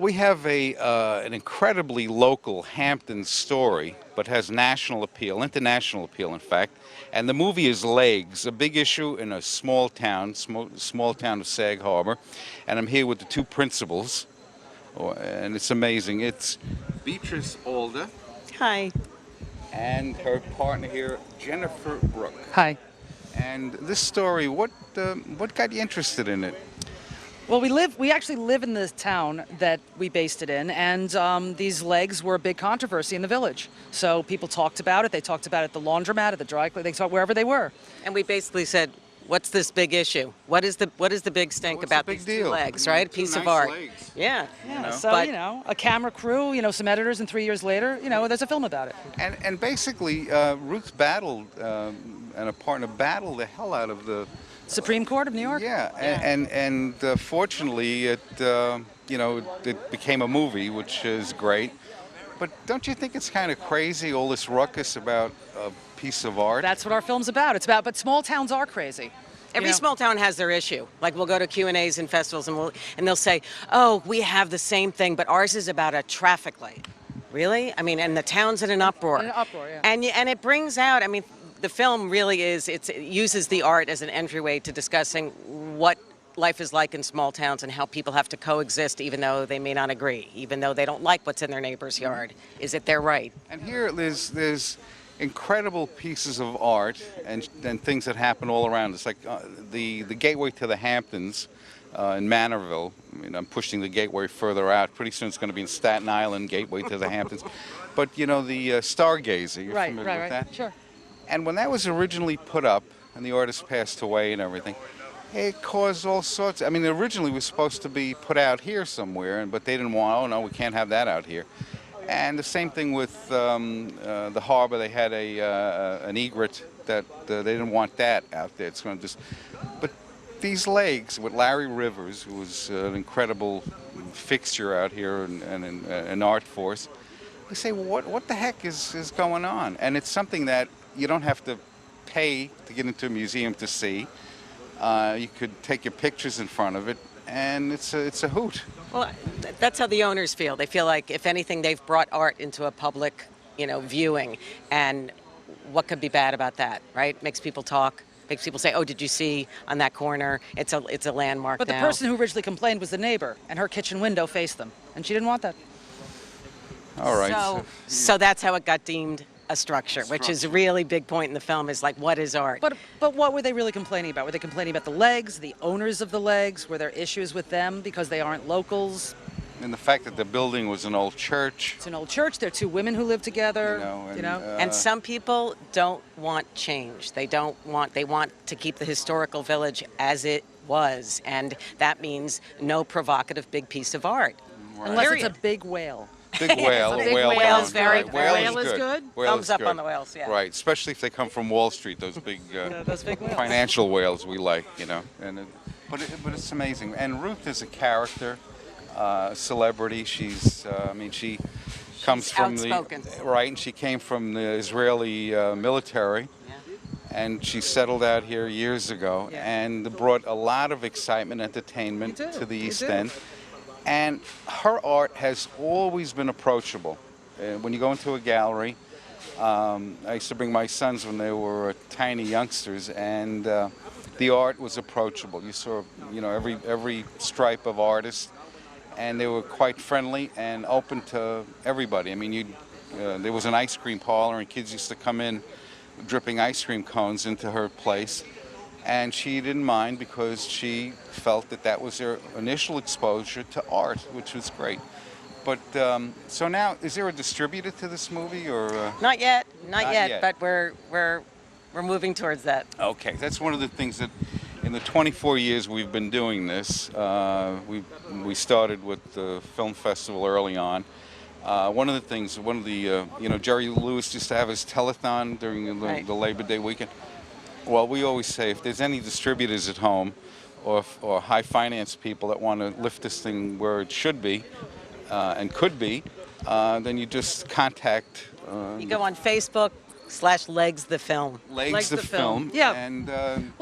Well, we have an incredibly local Hamptons story, but has national appeal, international appeal, in fact. And the movie is Legs, a big issue in a small town of Sag Harbor. And I'm here with the two principals, and it's amazing. It's Beatrice Alda. Hi. And her partner here, Jennifer Brooke. Hi. And this story, what got you interested in it? Well, we actually live in the town that we based it in, and these legs were a big controversy in the village. So people talked about it. They talked about it at the laundromat, at the dry cleaning, they talked wherever they were. And we basically said, what's this big issue? What is the big stink about these two legs, right? A piece of art. Legs. Yeah. So, a camera crew, some editors, and 3 years later, there's a film about it. And basically, Ruth battled, and a partner battled the hell out of the Supreme Court of New York? Yeah, and fortunately, it became a movie, which is great. But don't you think it's kind of crazy, all this ruckus about a piece of art? That's what our film's about. But small towns are crazy. Every small town has their issue. Like, we'll go to Q&As and festivals, and they'll say, oh, we have the same thing, but ours is about a traffic light. Really? I mean, and the town's in an uproar. In an uproar, yeah. And it brings out, the film really it uses the art as an entryway to discussing what life is like in small towns and how people have to coexist even though they may not agree, even though they don't like what's in their neighbor's yard. Is it their right? And here there's incredible pieces of art and things that happen all around. It's like the gateway to the Hamptons in Manorville. I'm pushing the gateway further out. Pretty soon it's going to be in Staten Island, gateway to the Hamptons. But the Stargazer, you're familiar with that? Sure. And when that was originally put up, and the artist passed away and everything, it caused all sorts. Originally it was supposed to be put out here somewhere, but they didn't want. Oh no, we can't have that out here. And the same thing with the harbor. They had an egret that they didn't want that out there. It's going to just. But these legs with Larry Rivers, who was an incredible fixture out here and an art force. We say, well, what the heck is going on? And it's something that you don't have to pay to get into a museum to see. You could take your pictures in front of it, and it's a hoot. Well, that's how the owners feel. They feel like, if anything, they've brought art into a public, viewing. And what could be bad about that, right? Makes people talk. Makes people say, oh, did you see on that corner? It's a landmark But the now. person who originally complained was the neighbor, and her kitchen window faced them, and she didn't want that. All right. So that's how it got deemed a structure, which is a really big point in the film, is like, what is art? But what were they really complaining about? Were they complaining about the legs, the owners of the legs? Were there issues with them because they aren't locals? And the fact that the building was an old church. It's an old church. There are two women who live together. And some people don't want change. They want to keep the historical village as it was, and that means no provocative big piece of art. Right. Unless it's a big whale. Big whale. Whale is very good. Whale is good. Thumbs up on the whales, yeah. Right, especially if they come from Wall Street, those big, those big whales. Financial whales we like, but it's amazing. And Ruth is a character, celebrity. She's, she comes from outspoken. And she came from the Israeli military. And she settled out here years ago and brought a lot of excitement, entertainment to the East End. And her art has always been approachable. When you go into a gallery, I used to bring my sons when they were tiny youngsters, and the art was approachable. You saw, every stripe of artist, and they were quite friendly and open to everybody. There was an ice cream parlor, and kids used to come in dripping ice cream cones into her place. And she didn't mind because she felt that was their initial exposure to art, which was great. But so now, is there a distributor to this movie, or? Not yet, but we're moving towards that. Okay, that's one of the things that, in the 24 years we've been doing this, we started with the film festival early on. One of the Jerry Lewis used to have his telethon during the Labor Day weekend. Well, we always say, if there's any distributors at home or high finance people that want to lift this thing where it should be and could be, then you just contact. You go on Facebook /Legs the Film. Legs the Film. Yeah. And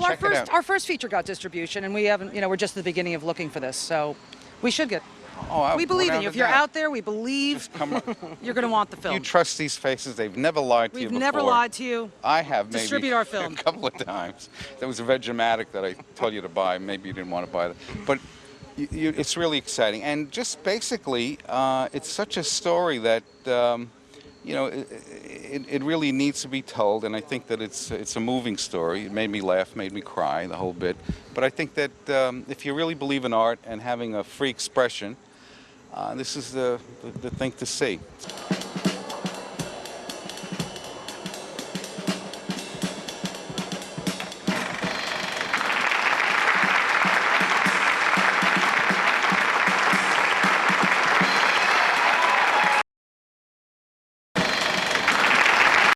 check it out. Our first feature got distribution, and we haven't. We're just at the beginning of looking for this, so we should get. Oh, We believe in without you. a If you're doubt. out there, we believe Just come. you're going to want the film. You trust these faces? They've never lied to you We've before. never lied to you. I have maybe Distribute our film. a couple of times. There was a Vegematic that I told you to buy. Maybe you didn't want to buy it, but it's really exciting. And just basically, it's such a story that it really needs to be told. And I think that it's a moving story. It made me laugh, made me cry, the whole bit. But I think that if you really believe in art and having a free expression, this is the thing to see.